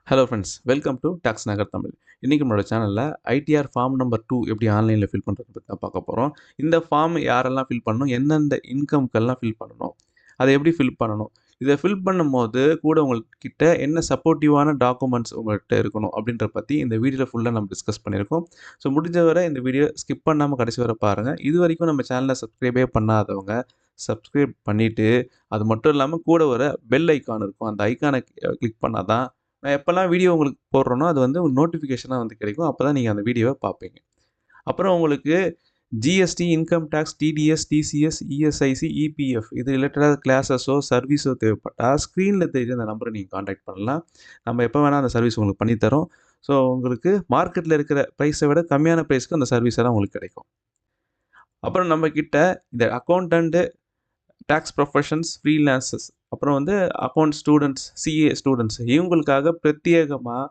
Hello friends, welcome to tax Nagar Tamil. இன்றைக்கி நம்மளோட சேனலில் ஐடிஆர் ஃபார்ம் நம்பர் 2 எப்படி ஆன்லைனில் ஃபில் பண்ணுறது பற்றி தான் பார்க்க போகிறோம். இந்த ஃபார்ம் யாரெல்லாம் ஃபில் பண்ணணும், எந்தெந்த இன்கம்க்கெல்லாம் ஃபில் பண்ணணும், அதை எப்படி ஃபில் பண்ணணும், இதை ஃபில் பண்ணும்போது கூட உங்கள்கிட்ட என்ன சப்போர்ட்டிவான டாக்குமெண்ட்ஸ் உங்கள்கிட்ட இருக்கணும் அப்படின்ற பற்றி இந்த வீடியோவில் ஃபுல்லாக நம்ம டிஸ்கஸ் பண்ணியிருக்கோம். ஸோ முடிஞ்ச வரை இந்த வீடியோ ஸ்கிப் பண்ணாமல் கடைசி வரை பாருங்கள். இது வரைக்கும் நம்ம சேனலை சப்ஸ்கிரைபே பண்ணாதவங்க சப்ஸ்கிரைப் பண்ணிவிட்டு, அது மட்டும் இல்லாமல் கூட வர பெல் ஐக்கான் இருக்கும், அந்த ஐக்கானை கிளிக் பண்ணால் தான் நான் எப்போல்லாம் வீடியோ உங்களுக்கு போடுறேனோ அது வந்து நோட்டிஃபிகேஷனாக வந்து கிடைக்கும். அப்போ தான் நீங்கள் அந்த வீடியோவை பார்ப்பீங்க. அப்புறம் உங்களுக்கு GST, income tax, TDS, TCS, ESIC, EPF இது ரிலேட்டடாக கிளாஸஸோ சர்வீஸோ தேவைப்பட்டால் ஸ்க்ரீனில் தெரியுற அந்த நம்பரை நீங்கள் காண்டாக்ட் பண்ணலாம். நம்ம எப்போ வேணால் அந்த சர்வீஸ் உங்களுக்கு பண்ணித்தரோம். ஸோ உங்களுக்கு மார்க்கெட்டில் இருக்கிற ப்ரைஸை விட கம்மியான ப்ரைஸ்க்கு அந்த சர்வீஸ் எல்லாம் உங்களுக்கு கிடைக்கும். அப்புறம் நம்மக்கிட்ட இந்த அக்கௌண்டண்ட்டு, டேக்ஸ் ப்ரொஃபஷன்ஸ், ஃப்ரீலான்சஸ், அப்புறம் வந்து அக்கௌண்ட் ஸ்டூடெண்ட்ஸ், சிஏ ஸ்டூடெண்ட்ஸ் இவங்களுக்காக பிரத்யேகமாக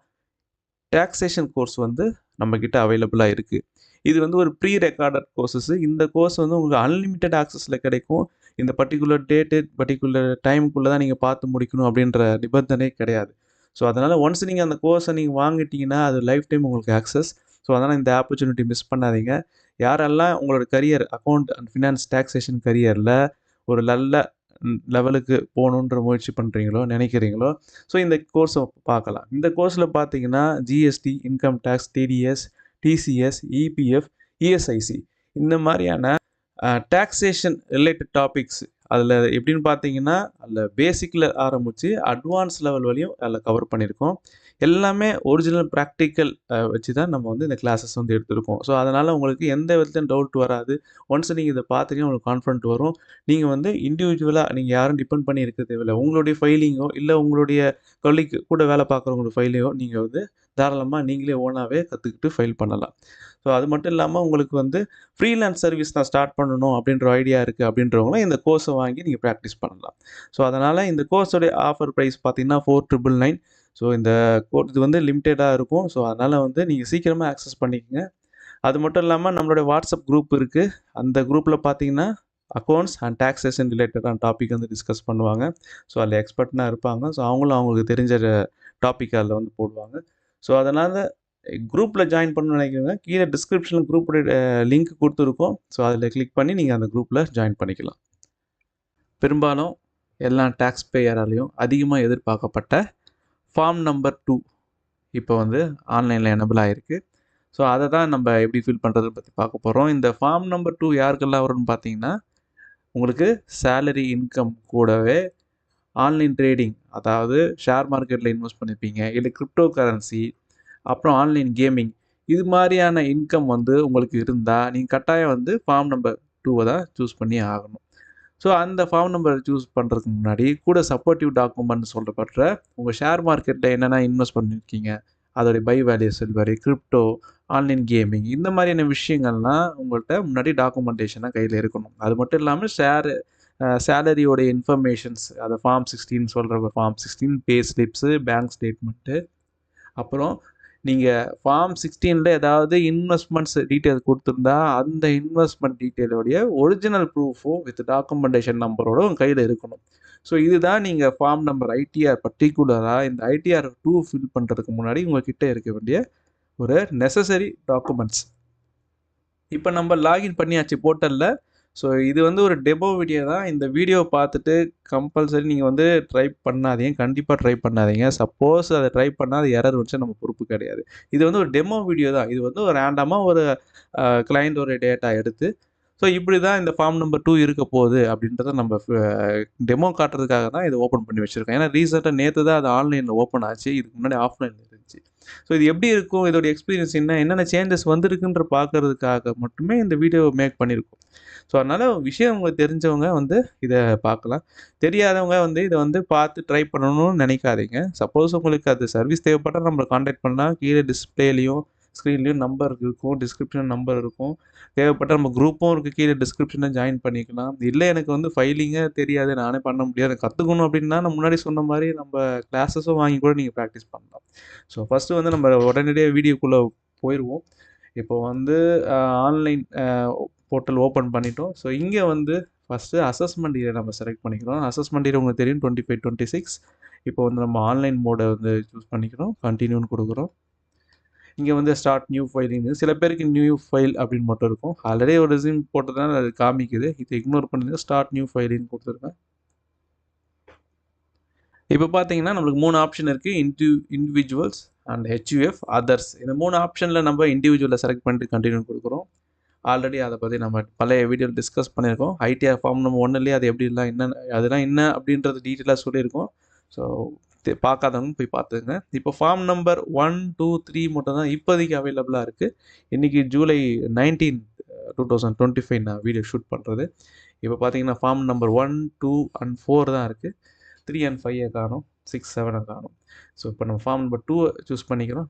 டேக்ஸேஷன் கோர்ஸ் வந்து நம்மக்கிட்ட அவைலபிளாக இருக்குது. இது வந்து ஒரு ப்ரீ ரெக்கார்டட் கோர்ஸஸ். இந்த கோர்ஸ் வந்து உங்களுக்கு அன்லிமிட்டெட் ஆக்சஸில் கிடைக்கும். இந்த பர்டிகுலர் டேட்டு, பர்டிகுலர் டைமுக்குள்ளே தான் நீங்கள் பார்த்து முடிக்கணும் அப்படின்ற நிபந்தனை கிடையாது. ஸோ அதனால் ஒன்ஸ் நீங்கள் அந்த கோர்ஸை நீங்கள் வாங்கிட்டீங்கன்னா அது லைஃப் டைம் உங்களுக்கு ஆக்சஸ். ஸோ அதனால் இந்த ஆப்பர்ச்சுனிட்டி மிஸ் பண்ணாதீங்க. யாரெல்லாம் உங்களோட career account and finance taxation கரியரில் ஒரு நல்ல லெவலுக்கு போகணுன்ற முயற்சி பண்ணுறீங்களோ, நினைக்கிறீங்களோ, ஸோ இந்த கோர்ஸை பார்க்கலாம். இந்த கோர்ஸில் பார்த்தீங்கன்னா GST, income tax, TDS, TCS, EPF, ESIC இந்த மாதிரியான டேக்ஸேஷன் ரிலேட்டட் டாபிக்ஸ் அதில் எப்படின்னு பார்த்தீங்கன்னா, அதில் பேசிக்கில் ஆரம்பித்து அட்வான்ஸ் லெவல் வரையும் அதில் கவர் பண்ணியிருக்கோம். எல்லாமே ஒரிஜினல் ப்ராக்டிக்கல் வச்சு தான் நம்ம வந்து இந்த கிளாஸஸ் வந்து எடுத்திருக்கோம். ஸோ அதனால் உங்களுக்கு எந்த விதத்துலையும் டவுட் வராது. ஒன்ஸ் நீங்கள் இதை பார்த்தீங்கன்னா உங்களுக்கு கான்ஃபிடென்ட் வரும். நீங்கள் வந்து இண்டிவிஜுவலாக நீங்கள் யாரும் டிபெண்ட் பண்ணி இருக்க தேவையில்லை. உங்களுடைய ஃபைலிங்கோ இல்லை உங்களுடைய கொலீக் கூட வேலை பார்க்குறவங்களோட ஃபைலையோ நீங்கள் வந்து தாராளமாக நீங்களே ஓனாகவே கற்றுக்கிட்டு ஃபைல் பண்ணலாம். ஸோ அது மட்டும் இல்லாமல் உங்களுக்கு வந்து ஃப்ரீலான்ஸ் சர்வீஸ் நான் ஸ்டார்ட் பண்ணணும் அப்படின்ற ஐடியா இருக்குது அப்படின்றவங்களும் இந்த கோர்ஸை வாங்கி நீங்கள் ப்ராக்டிஸ் பண்ணலாம். ஸோ அதனால் இந்த கோர்ஸோடைய ஆஃபர் ப்ரைஸ் பார்த்தீங்கன்னா 4,999. ஸோ இந்த கோர்ஸ் இது வந்து லிமிட்டடாக இருக்கும். ஸோ அதனால் வந்து நீங்கள் சீக்கிரமாக ஆக்சஸ் பண்ணிக்கங்க. அது மட்டும் இல்லாமல் நம்மளுடைய வாட்ஸ்அப் குரூப் இருக்குது. அந்த குரூப்பில் பார்த்தீங்கன்னா அக்கௌண்ட்ஸ் அண்ட் டேக்ஸேஷன் ரிலேட்டடான டாபிக் வந்து டிஸ்கஸ் பண்ணுவாங்க. ஸோ அதில் எக்ஸ்பர்ட்னாக இருப்பாங்க. ஸோ அவங்களுக்கு தெரிஞ்ச டாபிக் அதில் வந்து போடுவாங்க. ஸோ அதனால் குரூப்பில் ஜாயின் பண்ணணும்னு நினைக்கிறவங்க கீழே டிஸ்கிரிப்ஷனில் குரூப்போட லிங்க் கொடுத்துருக்கோம். ஸோ அதில் கிளிக் பண்ணி நீங்கள் அந்த குரூப்பில் ஜாயின் பண்ணிக்கலாம். பெரும்பாலும் எல்லா டேக்ஸ் பேயராலையும் அதிகமாக எதிர்பார்க்கப்பட்ட ஃபார்ம் நம்பர் 2 இப்போ வந்து ஆன்லைனில் எனபிள் ஆகிருக்கு. ஸோ அதை தான் நம்ம எப்படி ஃபில் பண்ணுறதை பற்றி பார்க்க போகிறோம். இந்த ஃபார்ம் நம்பர் 2 யாருக்கெல்லாம் வரும்னு பார்த்தீங்கன்னா, உங்களுக்கு சேலரி இன்கம் கூடவே ஆன்லைன் ட்ரேடிங், அதாவது ஷேர் மார்க்கெட்டில் இன்வெஸ்ட் பண்ணியிருப்பீங்க, இல்லை கிரிப்டோ கரன்சி, அப்புறம் ஆன்லைன் கேமிங் இது மாதிரியான இன்கம் வந்து உங்களுக்கு இருந்தால் நீங்கள் கட்டாயம் வந்து ஃபார்ம் நம்பர் 2 தான் சூஸ் பண்ணி ஆகணும். ஸோ அந்த ஃபார்ம் நம்பர் சூஸ் பண்ணுறதுக்கு முன்னாடி கூட சப்போர்ட்டிவ் டாக்குமெண்ட் சொல்லப்படுற உங்கள் ஷேர் மார்க்கெட்டில் என்னென்ன இன்வெஸ்ட் பண்ணியிருக்கீங்க, அதோடைய buy value silver, crypto, online gaming இந்த மாதிரியான விஷயங்கள்லாம் உங்கள்கிட்ட முன்னாடி டாக்குமெண்டேஷனாக கையில் இருக்கணும். அது மட்டும் இல்லாமல் சேலரியோடைய இன்ஃபர்மேஷன்ஸ், அதை ஃபார்ம் 16 சொல்கிற ஃபார்ம் 16 பே ஸ்லிப்ஸு, பேங்க் ஸ்டேட்மெண்ட்டு, அப்புறம் நீங்கள் ஃபார்ம் 16ல் ஏதாவது இன்வெஸ்ட்மெண்ட்ஸ் டீட்டெயில் கொடுத்துருந்தா அந்த இன்வெஸ்ட்மெண்ட் டீட்டெயிலோடைய ஒரிஜினல் ப்ரூஃபும் வித் டாக்குமெண்டேஷன் நம்பரோட உங்கள் கையில் இருக்கணும். ஸோ இதுதான் நீங்கள் ஃபார்ம் நம்பர் ஐடிஆர் பர்டிகுலராக இந்த ஐடிஆர் 2 ஃபில் பண்ணுறதுக்கு முன்னாடி உங்கள்கிட்ட இருக்க வேண்டிய ஒரு நெசசரி டாக்குமெண்ட்ஸ். இப்போ நம்ம லாகின் பண்ணியாச்சு போர்ட்டலில். ஸோ இது வந்து ஒரு டெமோ வீடியோ தான். இந்த வீடியோவை பார்த்துட்டு கம்பல்சரி நீங்கள் வந்து ட்ரை பண்ணாதீங்க. கண்டிப்பாக ட்ரை பண்ணாதீங்க. சப்போஸ் அதை ட்ரை பண்ணால் அது எரர் வந்துச்சு நம்ம பொறுப்பு கிடையாது. இது வந்து ஒரு டெமோ வீடியோ தான். இது வந்து ஒரு ரேண்டமாக ஒரு கிளைண்ட் ஒரு டேட்டா எடுத்து ஸோ இப்படி தான் இந்த ஃபார்ம் நம்பர் 2 இருக்க போகுது அப்படின்றத நம்ம டெமோ காட்டுறதுக்காக தான் இதை ஓப்பன் பண்ணி வச்சுருக்கோம். ஏன்னா ரீசெண்டாக நேற்று தான் அது ஆன்லைனில் ஓப்பன் ஆச்சு. இதுக்கு முன்னாடி ஆஃப்லைனில் இருந்துச்சு. ஸோ இது எப்படி இருக்கும், இதோடைய எக்ஸ்பீரியன்ஸ் என்னென்ன சேஞ்சஸ் வந்திருக்குன்ற பார்க்குறதுக்காக மட்டுமே இந்த வீடியோவை மேக் பண்ணியிருக்கோம். ஸோ அதனால் விஷயம் உங்களுக்கு தெரிஞ்சவங்க வந்து இதை பார்க்கலாம். தெரியாதவங்க வந்து இதை வந்து பார்த்து ட்ரை பண்ணணும்னு நினைக்காதீங்க. சப்போஸ் உங்களுக்கு அது சர்வீஸ் தேவைப்பட்டால் நம்மளை காண்டாக்ட் பண்ணால் கீழே டிஸ்பிளேலையும் ஸ்க்ரீன்லேயும் நம்பர் இருக்கும், டிஸ்கிரிப்ஷன் நம்பர் இருக்கும். தேவைப்பட்ட நம்ம குரூப்பும் இருக்குது, கீழே டிஸ்கிரிப்ஷனில் ஜாயின் பண்ணிக்கலாம். இல்லை எனக்கு வந்து ஃபைலிங்கே தெரியாது, நானே பண்ண முடியாது, கற்றுக்கணும் அப்படின்னா நான் முன்னாடி சொன்ன மாதிரி நம்ம கிளாஸஸும் வாங்கி கூட நீங்கள் ப்ராக்டிஸ் பண்ணலாம். ஸோ ஃபஸ்ட்டு வந்து நம்ம உடனடியாக வீடியோக்குள்ளே போயிடுவோம். இப்போ வந்து ஆன்லைன் போர்ட்டல் ஓப்பன் பண்ணிட்டோம். ஸோ இங்கே வந்து ஃபஸ்ட்டு அசஸ்மெண்ட் இயர் நம்ம செலக்ட் பண்ணிக்கிறோம். அசஸ்மெண்ட் இயர் உங்களுக்கு தெரியும் 25, 26. இப்போ வந்து நம்ம ஆன்லைன் மோடை வந்து சூஸ் பண்ணிக்கிறோம், கண்டினியூன்னு கொடுக்குறோம். இங்கே வந்து ஸ்டார்ட் நியூ ஃபைலிங்கு சில பேருக்கு நியூ ஃபைல் அப்படின்னு மட்டும் இருக்கும். ஆல்ரெடி ஒரு ரெஸ்யூம் போட்டதுனால அது காமிக்குது. இதை இக்னோர் பண்ணிட்டு ஸ்டார்ட் நியூ ஃபைலின்னு கொடுத்துருக்கேன். இப்போ பார்த்தீங்கன்னா நம்மளுக்கு 3 ஆப்ஷன் இருக்குது. Individuals and HUF others. இந்த 3 ஆப்ஷனில் நம்ம இண்டிவிஜுவலை செலக்ட் பண்ணிட்டு கண்டினியூ கொடுக்குறோம். ஆல்ரெடி அதை பற்றி நம்ம பழைய வீடியோவில் டிஸ்கஸ் பண்ணியிருக்கோம். ஐடிஆர் ஃபார்ம் நம்ம ஒன்றுலேயே அது எப்படிலாம் என்ன அதெல்லாம் என்ன அப்படின்றது டீட்டெயிலாக சொல்லியிருக்கோம். ஸோ பார்க்காதவங்க போய் பார்த்துங்க. இப்போ ஃபார்ம் நம்பர் 1, 2, 3 மட்டும் தான் இப்போதைக்கு அவைலபிளாக இருக்குது. இன்றைக்கி ஜூலை 19, 2025 நான் வீடியோ ஷூட் பண்ணுறது. இப்போ பார்த்தீங்கன்னா ஃபார்ம் நம்பர் 1, 2 and 4 தான் இருக்குது. 3 and 5 காணும், 6, 7 காணும். ஸோ இப்போ நம்ம ஃபார்ம் நம்பர் 2 சூஸ் பண்ணிக்கிறோம்.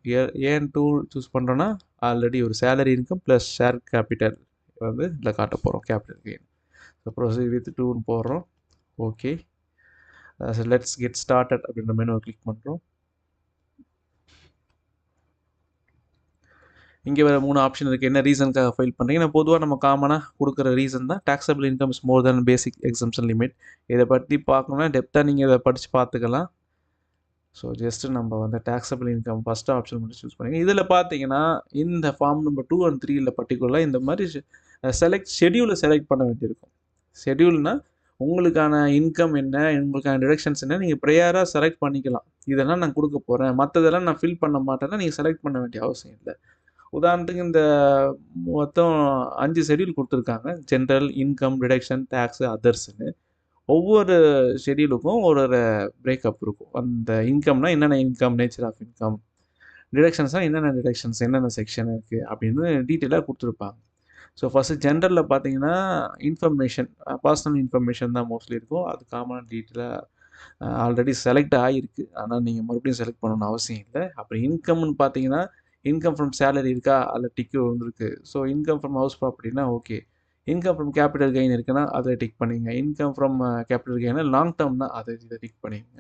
ஏன் 2 சூஸ் பண்ணுறோன்னா ஆல்ரெடி ஒரு salary income plus share capital வந்து இதில் காட்ட போகிறோம், capital gain. So proceed with 2ன்னு போடுறோம். ஓகே, லெட்ஸ் கெட் ஸ்டார்டட் அப்படின்ற மெனுவை கிளிக் பண்ணுறோம். இங்கே வேறு 3 ஆப்ஷன் இருக்குது. என்ன ரீசனுக்காக ஃபைல் பண்ணுறீங்கன்னா பொதுவாக நம்ம காமனாக கொடுக்குற ரீசன் தான் taxable income is more then basic exemption limit. இதை பற்றி பார்க்கணுன்னா டெப்த்தாக நீங்கள் இதை படித்து பார்த்துக்கலாம். ஸோ ஜஸ்ட்டு நம்ம வந்து டாக்ஸபிள் இன்கம் ஃபஸ்ட்டு ஆப்ஷன் மட்டும் சூஸ் பண்ணிங்க. இதில் பார்த்தீங்கன்னா இந்த ஃபார்ம் நம்பர் 2 and 3ல் பர்டிகுலராக இந்த மாதிரி ஷெடியூலை செலக்ட் பண்ண வேண்டியிருக்கும். ஷெடியூல்னால் உங்களுக்கான இன்கம் என்ன, உங்களுக்கான டிடக்ஷன்ஸ் என்ன, நீங்கள் ப்ரையராக செலக்ட் பண்ணிக்கலாம். இதெல்லாம் நான் கொடுக்க போகிறேன், மற்றதெல்லாம் நான் ஃபில் பண்ண மாட்டேன்னா நீங்கள் செலக்ட் பண்ண வேண்டிய அவசியம் இல்லை. உதாரணத்துக்கு இந்த மொத்தம் 5 ஷெடியூல் கொடுத்துருக்காங்க. ஜென்ரல், இன்கம், டிடக்ஷன், டேக்ஸு, அதர்ஸ்ன்னு. ஒவ்வொரு ஷெடியூலுக்கும் ஒரு பிரேக்கப் இருக்கும். அந்த இன்கம்னா என்னென்ன இன்கம், நேச்சர் ஆஃப் இன்கம், டிடக்ஷன்ஸ்னால் என்னென்ன டிடக்ஷன்ஸ், என்னென்ன செக்ஷன் இருக்குது அப்படின்னு டீட்டெயிலாக கொடுத்துருப்பாங்க. ஸோ ஃபஸ்ட்டு ஜென்ரலில் பார்த்தீங்கன்னா இன்ஃபர்மேஷன், பர்சனல் இன்ஃபர்மேஷன் தான் மோஸ்ட்லி இருக்கும். அது காமனாக டீட்டெயிலாக ஆல்ரெடி செலக்ட் ஆகிருக்கு. ஆனால் நீங்கள் மறுபடியும் செலக்ட் பண்ணணும்னு அவசியம் இல்லை. அப்புறம் இன்கம்னு பார்த்தீங்கன்னா இன்கம் ஃப்ரம் சேலரி இருக்கா, அதில் டிக்கு வந்துருக்கு. ஸோ இன்கம் ஃப்ரம் ஹவுஸ் ப்ராப்பர்ட்டினா okay. Income from capital gain இருக்குன்னா அதை டிக் பண்ணிங்க. இன்கம் ஃப்ரம் கேபிட்டல் கெயினா லாங் டேர்ம்னா இதை டிக் பண்ணிங்க.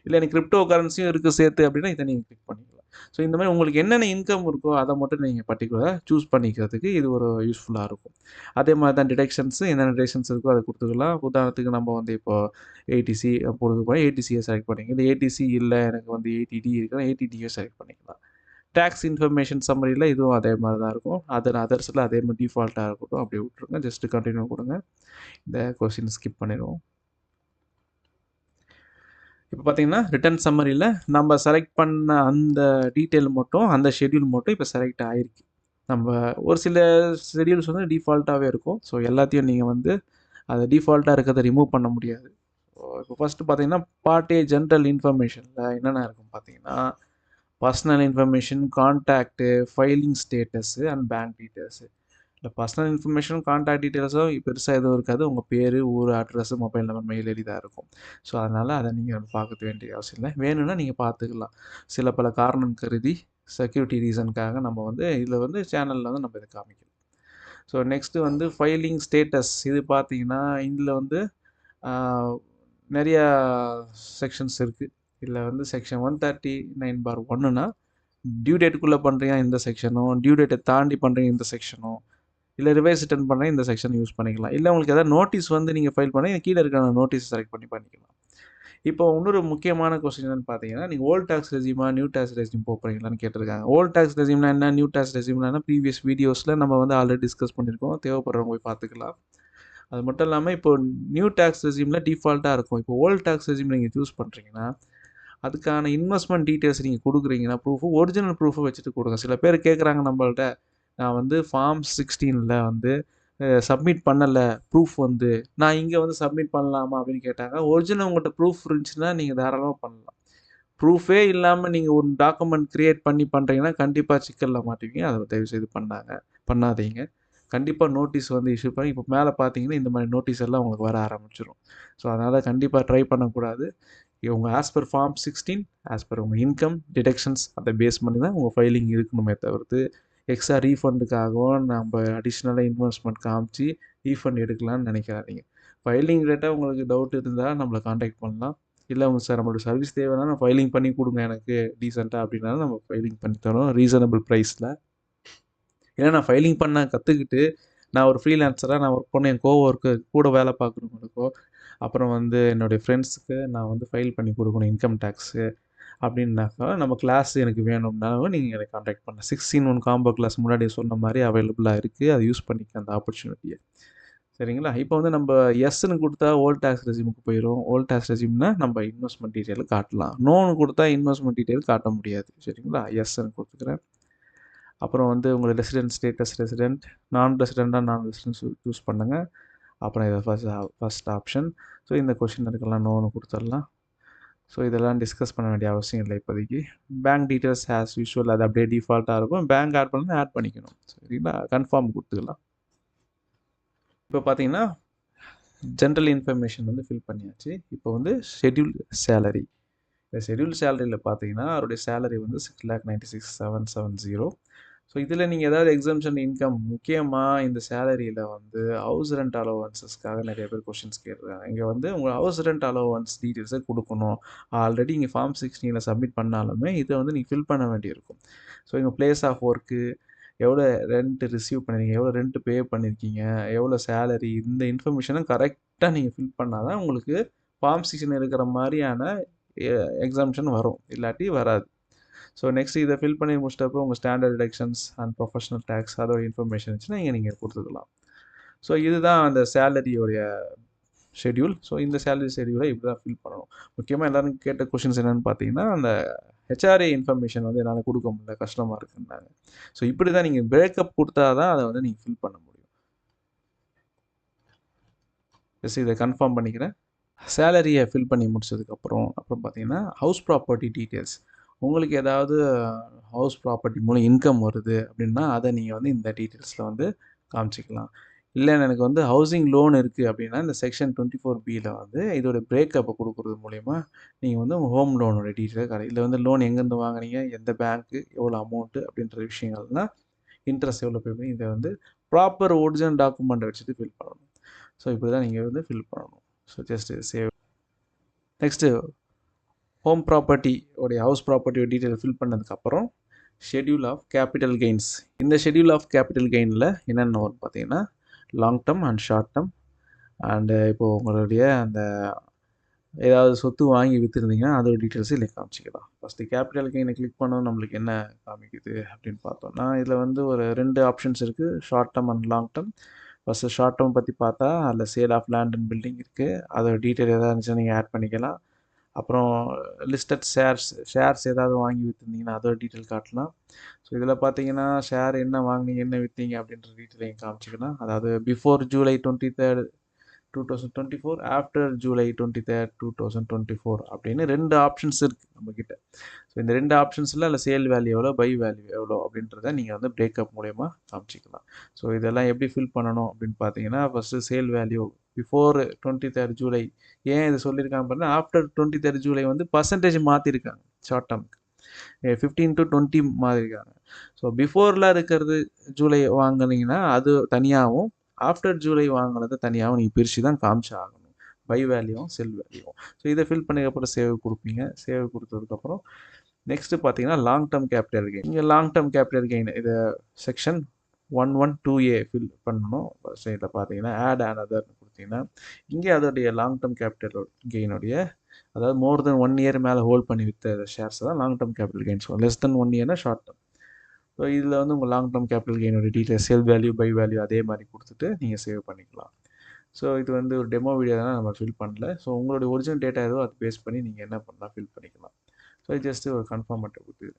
இல்லை எனக்கு கிரிப்டோ கரன்சியும் இருக்குது சேர்த்து அப்படின்னா இதை நீங்கள் கிளிக் பண்ணிக்கலாம். ஸோ இந்த மாதிரி உங்களுக்கு என்னென்ன இன்கம் இருக்கோ அதை மட்டும் நீங்கள் பர்டிகுலராக சூஸ் பண்ணிக்கிறதுக்கு இது ஒரு யூஸ்ஃபுல்லாக இருக்கும். அதே மாதிரி தான் டிடக்ஷன்ஸு என்னென்ன டிடக்ஷன்ஸ் இருக்கோ அதை கொடுத்துக்கலாம். உதாரணத்துக்கு நம்ம வந்து இப்போது ஏடிசி கொடுக்க போனால் ஏடிசியை செலக்ட் பண்ணிங்க. இல்லை ஏடிசி இல்லை எனக்கு வந்து ஏடிடி இருக்குன்னா ஏடிடியை செலக்ட் பண்ணிக்கலாம். டேக்ஸ் இன்ஃபர்மேஷன் சம்மரியில் இதுவும் அதே மாதிரி தான் இருக்கும். அதர்ஸில் அதே மாதிரி டிஃபால்ட்டாக இருக்கட்டும், அப்படியே விட்ருங்க. ஜஸ்ட்டு கண்டினியூ கொடுங்க. இந்த கொஸ்டின் ஸ்கிப் பண்ணிடுவோம். இப்போ பார்த்தீங்கன்னா ரிட்டன் சம்மரியில் நம்ம செலக்ட் பண்ண அந்த டீட்டெயில் மட்டும், அந்த ஷெட்யூல் மட்டும் இப்போ செலக்ட் ஆகிருக்கு. நம்ம ஒரு சில ஷெட்யூல்ஸ் வந்து டிஃபால்ட்டாகவே இருக்கும். ஸோ எல்லாத்தையும் நீங்கள் வந்து அதை டிஃபால்ட்டாக இருக்கிறத ரிமூவ் பண்ண முடியாது. இப்போ ஃபஸ்ட்டு பார்த்தீங்கன்னா பார்ட் ஏ ஜென்ரல் இன்ஃபர்மேஷனில் என்னென்ன இருக்கும் பார்த்தீங்கன்னா personal information, contact, filing status and bank details. இல்லை பர்சனல் இன்ஃபர்மேஷன், கான்டாக்ட் டீட்டெயில்ஸும் பெருசாக எதுவும் இருக்காது. உங்கள் பேர், ஊர், address, mobile number, mail ID தான் இருக்கும். ஸோ அதனால் அதை நீங்கள் பார்க்க வேண்டிய அவசியம் இல்லை. வேணும்னா நீங்கள் பார்த்துக்கலாம். சில பல காரணம் கருதி செக்யூரிட்டி ரீசனுக்காக நம்ம வந்து இதில் வந்து சேனலில் வந்து நம்ம இதை காமிக்கலாம். ஸோ நெக்ஸ்ட்டு வந்து ஃபைலிங் ஸ்டேட்டஸ். இது பார்த்தீங்கன்னா இதில் வந்து நிறையா செக்ஷன்ஸ் இருக்குது. இதில் வந்து செக்ஷன் 139(1)னா டியூ டேட்டுக்குள்ளே பண்ணுறீங்க இந்த செக்ஷனும், டியூ டேட்டை தாண்டி பண்ணுறீங்க இந்த செக்ஷனும், இல்லை ரிவைஸ் ரிட்டர்ன் பண்ணுறீங்க இந்த செக்ஷன் யூஸ் பண்ணிக்கலாம். இல்லை உங்களுக்கு எதாவது நோட்டீஸ் வந்து நீங்கள் ஃபைல் பண்ணி கீழே இருக்கிற நோட்டீஸ் செலக்ட் பண்ணிக்கலாம். இப்போ இன்னொரு முக்கியமான கொஸ்டின் என்னென்னு பார்த்தீங்கன்னா நீங்கள் ஓல்ட் டேக்ஸ் ரெஸ்யூமா, நியூ டேக்ஸ் ரெஸ்யூம் போகிறீங்களான்னு கேட்டிருக்காங்க. ஓல்ட் டேக்ஸ் ரெஸ்யூம்னா என்ன, நியூ டேக்ஸ் ரெஸ்யூம்னா ப்ரீவியஸ் வீடியோஸில் நம்ம வந்து ஆல்ரெடி டிஸ்கஸ் பண்ணியிருக்கோம். தேவைப்படுறவங்க போய் பார்த்துக்கலாம். அது மட்டும் இல்லாமல் இப்போ நியூ டேக்ஸ் ரெஸ்யூமில் டிஃபால்ட்டாக இருக்கும். இப்போ ஓல்ட் டேக்ஸ் ரெஸ்யூம் நீங்கள் சூஸ் பண்ணுறீங்கன்னா அதுக்கான இன்வெஸ்ட்மெண்ட் டீட்டெயில்ஸ் நீங்கள் கொடுக்குறீங்கன்னா ப்ரூஃபு ஒரிஜினல் ப்ரூஃபை வச்சுட்டு கொடுங்க. சில பேர் கேட்குறாங்க நம்மள்ட்ட, நான் வந்து ஃபார்ம் 16ல் வந்து சப்மிட் பண்ணலை ப்ரூஃப் வந்து நான் இங்கே வந்து சப்மிட் பண்ணலாமா அப்படின்னு கேட்டாங்க. ஒரிஜினல் உங்கள்கிட்ட ப்ரூஃப் இருந்துச்சுன்னா நீங்கள் தாராளமாக பண்ணலாம். ப்ரூஃபே இல்லாமல் நீங்கள் ஒரு டாக்குமெண்ட் க்ரியேட் பண்ணி பண்ணுறீங்கன்னா கண்டிப்பாக சிக்கலில் மாட்டுவீங்க. அதை தயவுசெய்து பண்ணாதீங்க. கண்டிப்பாக நோட்டீஸ் வந்து இஷ்யூ பண்ணி இப்போ மேலே பார்த்தீங்கன்னா இந்த மாதிரி நோட்டீஸ் எல்லாம் உங்களுக்கு வர ஆரம்பிச்சிடும். ஸோ அதனால் கண்டிப்பாக ட்ரை பண்ணக்கூடாது. உங்கள் as per form 16 as per உங்கள் இன்கம் டிடக்ஷன்ஸ் அதை பேஸ் பண்ணி தான் உங்கள் ஃபைலிங் இருக்கணுமே தவிர்த்து எக்ஸ்ட்ரா ரீஃபண்டுக்காகவும் நம்ம அடிஷ்னலாக இன்வெஸ்ட்மெண்ட் காமிச்சு ரீஃபண்ட் எடுக்கலாம்னு நினைக்காதீங்க. ஃபைலிங் ரேட்டாக உங்களுக்கு டவுட் இருந்தால் நம்மளை காண்டாக்ட் பண்ணலாம். இல்லை உங்கள் சார் நம்மளோட சர்வீஸ் தேவைன்னா நான் ஃபைலிங் பண்ணி கொடுங்க எனக்கு டீசெண்டாக அப்படின்னாலும் நம்ம ஃபைலிங் பண்ணி தரோம் ரீசனபிள் ப்ரைஸில். ஏன்னா நான் ஃபைலிங் பண்ண கற்றுக்கிட்டு நான் ஒரு ஃப்ரீலான்சராக நான் ஒர்க் பண்ண என் ஒர்க்கு கூட வேலை பார்க்குறவங்களுக்கோ அப்புறம் வந்து என்னுடைய ஃப்ரெண்ட்ஸுக்கு நான் வந்து ஃபைல் பண்ணி கொடுக்கணும் இன்கம் டேக்ஸு அப்படின்னாக்கா நம்ம கிளாஸ் எனக்கு வேணும்னாலும் நீங்கள் எனக்கு காண்டாக்ட் பண்ணலாம். 16 காம்போ கிளாஸ் முன்னாடி சொன்ன மாதிரி அவைலபிளாக இருக்குது. அதை யூஸ் பண்ணிக்க அந்த ஆப்பர்ச்சுனிட்டியை. சரிங்களா? இப்போ வந்து நம்ம எஸ்ன்னு கொடுத்தா ஓல்ட் டேக்ஸ் ரெஸ்யூமுக்கு போயிடும். ஓல்ட் டேக்ஸ் ரெஸ்யூம்னா நம்ம இன்வெஸ்ட்மெண்ட் டீட்டெயில் காட்டலாம். நோன்னு கொடுத்தா இன்வெஸ்ட்மெண்ட் டீட்டெயில் காட்ட முடியாது. சரிங்களா? எஸ்ன்னு கொடுத்துக்கிறேன். அப்புறம் வந்து உங்களோட ரெசிடென்ட் ஸ்டேட்டஸ் ரெசிடென்ட், நான் ரெசிடென்ஸ் சூஸ் பண்ணுங்கள். அப்புறம் இதை ஃபஸ்ட் ஆப்ஷன். ஸோ இந்த கொஷின் இருக்கலாம் நோன்னு கொடுத்துடலாம். ஸோ இதெல்லாம் டிஸ்கஸ் பண்ண வேண்டிய அவசியம் இல்லை இப்போதைக்கு. பேங்க் டீட்டெயில்ஸ் ஆஸ் யூஷுவல் அது அப்படியே டிஃபால்ட்டாக இருக்கும். பேங்க் ஆட் பண்ணணும் ஆட் பண்ணிக்கணும். சரிங்களா? கன்ஃபார்ம் கொடுத்துக்கலாம். இப்போ பார்த்தீங்கன்னா ஜென்ரல் இன்ஃபர்மேஷன் வந்து ஃபில் பண்ணியாச்சு. இப்போ வந்து ஷெட்யூல் சேலரி. இந்த ஷெட்யூல் சேலரியில் பார்த்தீங்கன்னா அவருடைய சேலரி வந்து 6,96,770. ஸோ இதில் நீங்கள் ஏதாவது எக்ஸம்ஷன் இன்கம், முக்கியமாக இந்த சேலரியில் வந்து ஹவுஸ் ரெண்ட் அலோவன்சஸ்க்காக நிறைய பேர் கொஷின்ஸ் கேட்டுருக்காங்க. இங்கே வந்து உங்கள் ஹவுஸ் ரெண்ட் அலோவன்ஸ் டீட்டெயில்ஸை கொடுக்கணும். ஆல்ரெடி இங்கே ஃபார்ம் 16 சப்மிட் பண்ணாலுமே இதை வந்து நீங்கள் ஃபில் பண்ண வேண்டியிருக்கும். ஸோ இங்கே பிளேஸ் ஆஃப் ஒர்க்கு, எவ்வளோ ரெண்ட் ரிசீவ் பண்ணியிருக்கீங்க, எவ்வளோ ரெண்ட் பே பண்ணியிருக்கீங்க, எவ்வளோ சேலரி, இந்த இன்ஃபர்மேஷனை கரெக்டாக நீங்கள் ஃபில் பண்ணால் தான் உங்களுக்கு ஃபார்ம் 16 இருக்கிற மாதிரியான எக்ஸாம்ஷன் வரும். இல்லாட்டி வராது. ஸோ நெக்ஸ்ட் இதை ஃபில் பண்ணி முடிச்சிட்டப்போ உங்கள் standard deductions and professional tax அதோட இன்ஃபர்மேஷன் இருந்துச்சுன்னா நீங்கள் கொடுத்துக்கலாம். ஸோ இதுதான் அந்த சேலரியோடைய ஷெட்யூல். ஸோ இந்த சேலரி ஷெட்யூலை இப்படி தான் ஃபில் பண்ணணும். முக்கியமாக எல்லோரும் கேட்ட கொஷின்ஸ் என்னென்னு பார்த்தீங்கன்னா அந்த ஹெச்ஆர்ஏ இன்ஃபர்மேஷன் வந்து என்னால் கொடுக்க முடியல, கஷ்டமாக இருக்குன்னாங்க. ஸோ இப்படி தான் நீங்கள் பிரேக்கப் கொடுத்தா தான் அதை வந்து நீங்கள் ஃபில் பண்ண முடியும். ஜஸ்ட் இதை கன்ஃபார்ம் பண்ணிக்கிறேன். சேலரியை ஃபில் பண்ணி முடிச்சதுக்கப்புறம் அப்புறம் பார்த்தீங்கன்னா ஹவுஸ் ப்ராப்பர்ட்டி டீட்டெயில்ஸ். உங்களுக்கு ஏதாவது ஹவுஸ் ப்ராப்பர்ட்டி மூலம் இன்கம் வருது அப்படின்னா அதை நீங்கள் வந்து இந்த டீட்டெயில்ஸில் வந்து காமிச்சிக்கலாம். இல்லை எனக்கு வந்து ஹவுசிங் லோன் இருக்குது அப்படின்னா இந்த செக்ஷன் 24B வந்து இதோட பிரேக்கப்பை கொடுக்குறது மூலிமா நீங்கள் வந்து உங்கள் ஹோம் லோனோட டீட்டெயில் இதில் வந்து லோன் எங்கேருந்து வாங்குனீங்க, எந்த பேங்க்கு, எவ்வளோ அமௌண்ட்டு அப்படின்ற விஷயங்கள்லாம், இன்ட்ரெஸ்ட் எவ்வளோ பே பண்ணி, இதை வந்து ப்ராப்பர் ஒரிஜினல் டாக்குமெண்ட்டை வச்சுட்டு ஃபில் பண்ணணும். ஸோ இப்படி தான் நீங்கள் வந்து ஃபில் பண்ணணும். So just save. Next home property உடைய ஹவுஸ் ப்ராப்பர்ட்டியோட டீட்டெயில் ஃபில் பண்ணதுக்கப்புறம் ஷெட்யூல் ஆஃப் கேபிட்டல் கெயின்ஸ். இந்த ஷெட்யூல் ஆஃப் கேபிட்டல் கெயினில் என்னென்ன வரும் பார்த்தீங்கன்னா long term and short term and இப்போது உங்களுடைய அந்த ஏதாவது சொத்து வாங்கி விற்றுருந்தீங்கன்னா அதோட டீட்டெயில்ஸு இல்லை காமிச்சிக்கலாம். ஃபஸ்ட்டு கேபிட்டல் கெயினை கிளிக் பண்ணணும். நம்மளுக்கு என்ன காமிக்குது அப்படின்னு பார்த்தோம்னா இதில் வந்து ஒரு 2 ஆப்ஷன்ஸ் இருக்குது, short term and long term. First short term பற்றி பார்த்தா அதில் sale of land and building இருக்குது. அதோட டீட்டெயில் எதாவது இருந்துச்சுன்னா நீங்கள் ஆட் பண்ணிக்கலாம். அப்புறம் லிஸ்டட் ஷேர்ஸ் ஏதாவது வாங்கி விற்றுருந்தீங்கன்னா அதோட டீட்டெயில் காட்டலாம். ஸோ இதில் பார்த்தீங்கன்னா ஷேர் என்ன வாங்கினீங்க, என்ன விற்றீங்க அப்படின்ற டீட்டெயிலையும் காமிச்சிக்கலாம். அதாவது பிஃபோர் ஜூலை 23, 2024, ஆஃப்டர் ஜூலை 23, 2024 அப்படின்னு 2 ஆப்ஷன்ஸ் இருக்குது நம்மக்கிட்ட. ஸோ இந்த 2 ஆப்ஷன்ஸில் அதில் சேல் வேல்யூ எவ்வளோ, பை வேல்யூ எவ்வளோ அப்படின்றத நீங்கள் வந்து பிரேக்கப் மூலயமா காமிச்சிக்கலாம். ஸோ இதெல்லாம் எப்படி ஃபில் பண்ணணும் அப்படின்னு பார்த்தீங்கன்னா first sale value before 23 July. ஏன் இது சொல்லியிருக்காங்க பாருங்க, ஆஃப்டர் 23 ஜூலை வந்து பர்சன்டேஜ் மாற்றிருக்காங்க. ஷார்ட் டேர்முக்கு 15 to 20 மாறிருக்காங்க. ஸோ பிஃபோரில் இருக்கிறது ஜூலை வாங்கினீங்கன்னா அது தனியாகவும், ஆஃப்டர் ஜூலை வாங்கினது தனியாகவும் நீங்கள் பிரித்து தான் காமிச்சு ஆகணும். பை வேல்யூவும் செல் வேல்யூவும். ஸோ இதை ஃபில் பண்ணதுக்கப்புறம் சேவ் கொடுப்பீங்க. சேவ் கொடுத்ததுக்கப்புறம் நெக்ஸ்ட்டு பார்த்தீங்கன்னா லாங் டேர்ம் கேபிட்டல் கெயின். இங்கே லாங் டேர்ம் கேபிட்டல் கெயின் இதை செக்ஷன் 112A ஃபில் பண்ணணும். சைடில் பார்த்தீங்கன்னா ஆட் அனதர் கொடுத்தீங்கன்னா இங்கே அதோடைய லாங் டேர்ம் கேபிட்டல் கெயினுடைய அதாவது மோர் தென் 1 இயர் மேலே ஹோல்ட் பண்ணி விற்ற ஷேர்ஸ் தான் லாங் டேர்ம் கேபிட்டல் கெயின் சொல்லுவோம். லெஸ் தென் 1 இயர்னா ஷார்ட் டேர்ம். ஸோ இதில் வந்து உங்கள் லாங் டேர்ம் கேபிட்டல் கெயினோட detail sale value, buy value அதே மாதிரி கொடுத்துட்டு நீங்கள் சேவ் பண்ணிக்கலாம். ஸோ இது வந்து ஒரு டெமோ வீடியோ தான் நம்ம ஃபில் பண்ணல. ஸோ உங்களுடைய ஒரிஜினல் டேட்டா ஏதோ அதை பேஸ் பண்ணி நீங்கள் என்ன பண்ணலாம் ஃபில் பண்ணிக்கலாம். ஸோ ஜஸ்ட்டு ஒரு கன்ஃபார்ம் மட்டும் கொடுத்து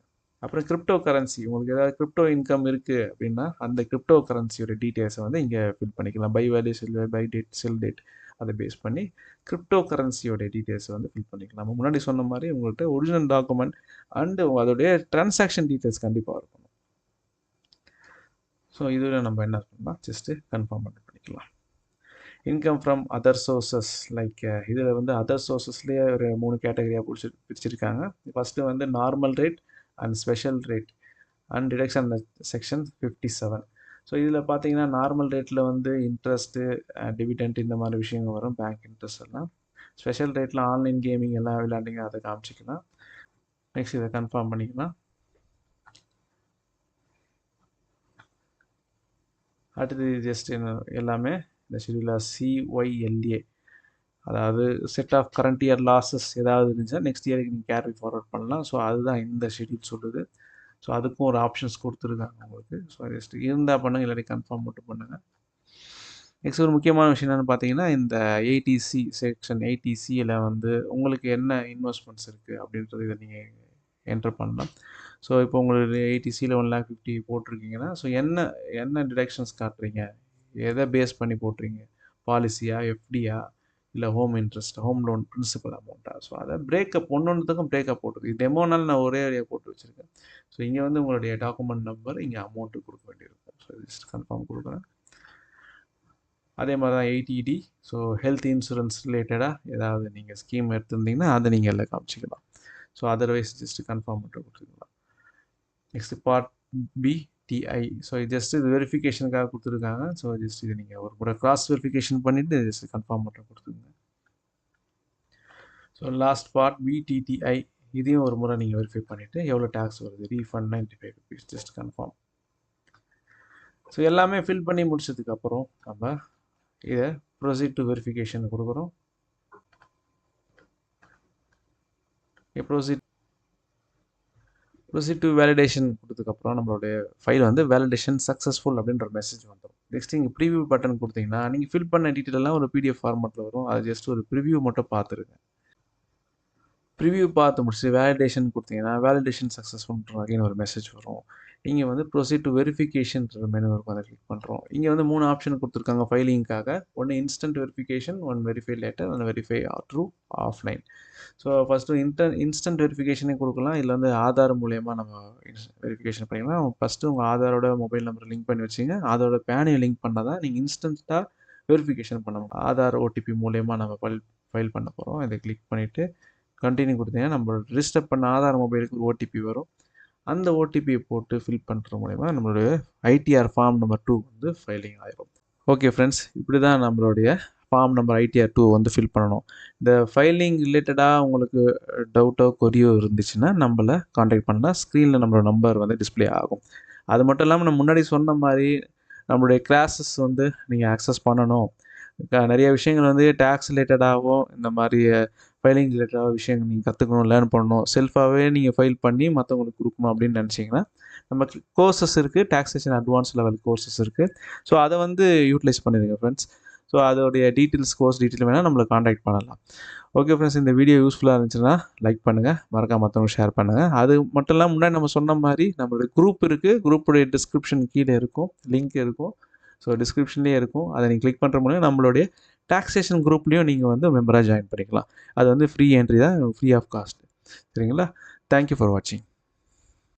அப்புறம் கிரிப்டோ கரன்சி, உங்களுக்கு ஏதாவது கிரிப்டோ இன்கம் இருக்குது அப்படின்னா அந்த கிரிப்டோ கரன்சியோட டீட்டெயில்ஸை வந்து இங்கே ஃபில் பண்ணிக்கலாம். Buy value, sell value, buy date, sell date அதை பேஸ் பண்ணி கிரிப்டோ கரன்சியோட டீட்டெயில்ஸை வந்து ஃபில் பண்ணிக்கலாம். நம்ம முன்னாடி சொன்ன மாதிரி உங்கள்கிட்ட ஒரிஜினல் டாக்குமெண்ட் அண்டு அதோடைய ட்ரான்சாக்ஷன் டீட்டெயில்ஸ் கண்டிப்பாக இருக்கணும். ஸோ இதில் நம்ம என்ன பண்ணலாம், ஜஸ்ட்டு கன்ஃபார்ம் பண்ணிக்கலாம். Income from other sources like இதில் வந்து அதர் சோர்சஸ்லேயே ஒரு 3 கேட்டகரியாக பிரிச்சிருக்காங்க. ஃபஸ்ட்டு வந்து normal rate and special rate and deduction section 57. So இதில் பார்த்தீங்கன்னா நார்மல் ரேட்டில் வந்து இன்ட்ரெஸ்ட்டு, டிவிடெண்ட் இந்த மாதிரி விஷயங்கள் வரும், பேங்க் இன்ட்ரெஸ்ட் எல்லாம். ஸ்பெஷல் ரேட்டில் ஆன்லைன் கேமிங் எல்லாம் விளையாண்டிங்க அதை காமிச்சிக்கலாம். நெக்ஸ்ட் இதை கன்ஃபார்ம் பண்ணிக்கலாம். அடுத்தது ஜஸ்ட் எல்லாமே இந்த ஷெடியூலாக CYLA அதாவது set off current year losses ஏதாவது இருந்துச்சுன்னா நெக்ஸ்ட் இயருக்கு நீங்கள் கேரி ஃபார்வர்ட் பண்ணலாம். ஸோ அதுதான் இந்த ஷெட்யூல் சொல்லுது. ஸோ அதுக்கும் ஒரு ஆப்ஷன்ஸ் கொடுத்துருக்காங்க உங்களுக்கு. ஸோ ஜஸ்ட் இருந்தால் பண்ணுங்கள், இல்லாட்டி கன்ஃபார்ம் மட்டும் பண்ணுங்கள். நெக்ஸ்ட் ஒரு முக்கியமான விஷயம் என்னென்னு பார்த்தீங்கன்னா, இந்த ஏடிசி செக்ஷன் 80சியில் வந்து உங்களுக்கு என்ன இன்வெஸ்ட்மெண்ட்ஸ் இருக்குது அப்படின்றது இதை நீங்கள் என்டர் பண்ணலாம். ஸோ இப்போ உங்களுக்கு ஏடிசியில் 1,50,000 போட்டிருக்கீங்கன்னா, ஸோ என்ன டிடக்ஷன்ஸ் காட்டுறீங்க, எதை பேஸ் பண்ணி போட்டுறீங்க, பாலிசியா, எஃப்டியா, இல்லை home interest, home loan principal அமௌண்ட்டா. ஸோ அதை பிரேக்கப் ஒன்றுத்துக்கும் பிரேக்கப் போட்டுருக்கு. டெமோனால் நான் ஒரே ஐடியா போட்டு வச்சுருக்கேன். ஸோ இங்கே வந்து உங்களுடைய டாக்குமெண்ட் நம்பர், இங்கே அமௌண்ட்டு கொடுக்க வேண்டியிருக்கும். ஸோ ஜஸ்ட் கன்ஃபார்ம் கொடுக்குறேன். அதே மாதிரி தான் 80D. ஸோ ஹெல்த் இன்சூரன்ஸ் ரிலேட்டடாக ஏதாவது நீங்கள் ஸ்கீம் எடுத்திருந்தீங்கன்னா அதை நீங்கள் எல்லாம் காமிச்சிக்கலாம். ஸோ அதர்வைஸ் ஜஸ்ட் கன்ஃபார்ம் மட்டும் கொடுத்துக்கலாம். Next part B TI. So just இது வெரிஃபிகேஷனுக்காக கொடுத்துருக்காங்க. ஸோ ஜஸ்ட் இது நீங்கள் ஒரு முறை கிராஸ் வெரிஃபிகேஷன் பண்ணிவிட்டு ஜஸ்ட் கன்ஃபார்ம் மட்டும் கொடுத்துருங்க. So last part BTTI. இதையும் ஒரு முறை நீங்கள் வெரிஃபை பண்ணிவிட்டு எவ்வளோ டேக்ஸ் வருது, refund 95 rupees, just confirm. So எல்லாமே ஃபில் பண்ணி முடிச்சதுக்கப்புறம் நம்ம இதை ப்ரொசீட் டு வெரிஃபிகேஷன் கொடுக்குறோம். ப்ரொசீட் டு வேலிடேஷன் கொடுத்ததுக்கப்புறம் நம்மளுடைய ஃபைல் வந்து வேலிடேஷன் சக்ஸஸ்ஃபுல் அப்படின்ற ஒரு மெசேஜ் வந்துடும். நெக்ஸ்ட் இங்கே ப்ரிவியூ பட்டன் கொடுத்தீங்கன்னா நீங்கள் ஃபில் பண்ண டீட்டெயிலெலாம் ஒரு பிடிஎஃப் ஃபார்மெட்டில் வரும். அது ஜஸ்ட் ஒரு ப்ரிவியூ மட்டும் பார்த்துருங்க. ப்ரிவியூ பார்த்து முடிச்சு வேலிடேஷன் கொடுத்தீங்கன்னா வேலிடேஷன் சக்ஸஸ்ஃபுல்ன்ற அகைன் ஒரு மெசேஜ் வரும். இங்கே வந்து ப்ரொசீட் டு வெரிஃபிகேஷன்ற மெனு இருக்கும், அதை கிளிக் பண்ணுறோம். இங்கே வந்து 3 ஆப்ஷன் கொடுத்துருக்காங்க ஃபைலிங்காக. ஒன்று instant verification, one verify later, one verify through offline. So first instant வெரிஃபிகேஷனே கொடுக்கலாம். இதில் வந்து ஆதார் மூலயமா நம்ம வெரிஃபிகேஷன் பண்ணிக்கலாம். ஃபஸ்ட்டு உங்கள் ஆதாரோட மொபைல் நம்பரை லிங்க் பண்ணி வச்சிங்க. அதோட பேனையை லிங்க் பண்ணால் தான் நீங்கள் இன்ஸ்டண்ட்டாக வெரிஃபிகேஷன் பண்ண முடியும். ஆதார் ஓடிபி மூலயமா நம்ம ஃபைல் பண்ண போகிறோம். இதை கிளிக் பண்ணிவிட்டு கண்டினியூ கொடுத்தீங்கன்னா நம்ம ரிஜிஸ்டர் பண்ண ஆதார் மொபைலுக்கு ஒரு ஓடிபி வரும். அந்த ஓடிபியை போட்டு ஃபில் பண்ணுற மூலயமா நம்மளுடைய ஐடிஆர் ஃபார்ம் நம்பர் 2 வந்து ஃபைலிங் ஆயிரும். ஓகே ஃப்ரெண்ட்ஸ், இப்படி தான் நம்மளுடைய ஃபார்ம் நம்பர் ITR 2 வந்து ஃபில் பண்ணணும். இந்த ஃபைலிங் ரிலேட்டடாக உங்களுக்கு டவுட்டோ கொரியோ இருந்துச்சுன்னா நம்மளை காண்டாக்ட் பண்ணால் ஸ்க்ரீனில் நம்மளோட நம்பர் வந்து டிஸ்பிளே ஆகும். அது மட்டும் இல்லாமல் நான் முன்னாடி சொன்ன மாதிரி நம்மளுடைய கிளாஸஸ் வந்து நீங்கள் ஆக்சஸ் பண்ணணும். நிறைய விஷயங்கள் வந்து டேக்ஸ் ரிலேட்டடாகவும் இந்த மாதிரி ஃபைலிங் ரிலேட்டடாக விஷயங்கள் நீங்கள் கற்றுக்கணும், லேர்ன் பண்ணணும், செல்ஃபாகவே நீங்கள் ஃபைல் பண்ணி மற்றவங்களுக்கு கொடுக்கணும் அப்படின்னு நினச்சிங்கன்னா நம்ம கோர்சஸ் இருக்குது, டாக்ஸேஷன் அட்வான்ஸ் லெவல் கோர்சஸ் இருக்குது. ஸோ அதை வந்து யூட்டிலைஸ் பண்ணிடுங்க ஃப்ரெண்ட்ஸ். ஸோ அதோடைய கோர்ஸ் டீட்டெயில் வேணால் நம்மளை காண்டாக்ட் பண்ணலாம். ஓகே ஃப்ரெண்ட்ஸ், இந்த வீடியோ யூஸ்ஃபுல்லாக இருந்துச்சுன்னா லைக் பண்ணுங்கள், மறக்காம மற்றவங்க ஷேர் பண்ணுங்கள். அது மட்டும் இல்லாமல் முன்னாடி நம்ம சொன்ன மாதிரி நம்மளுடைய குரூப் இருக்குது. குரூப்புடைய டிஸ்கிரிப்ஷன் கீழே இருக்கும், லிங்க் இருக்கும். ஸோ டிஸ்கிரிப்ஷன்லேயே இருக்கும். அதை நீங்கள் கிளிக் பண்ணுற மூலம் நம்மளுடைய டாக்ஸேஷன் குரூப்லேயும் நீங்கள் வந்து மெம்பராக ஜாயின் பண்ணிக்கலாம். அது வந்து ஃப்ரீ என்ட்ரி தான், ஃப்ரீ ஆஃப் காஸ்ட். சரிங்களா? தேங்க்யூ ஃபார் வாட்சிங்.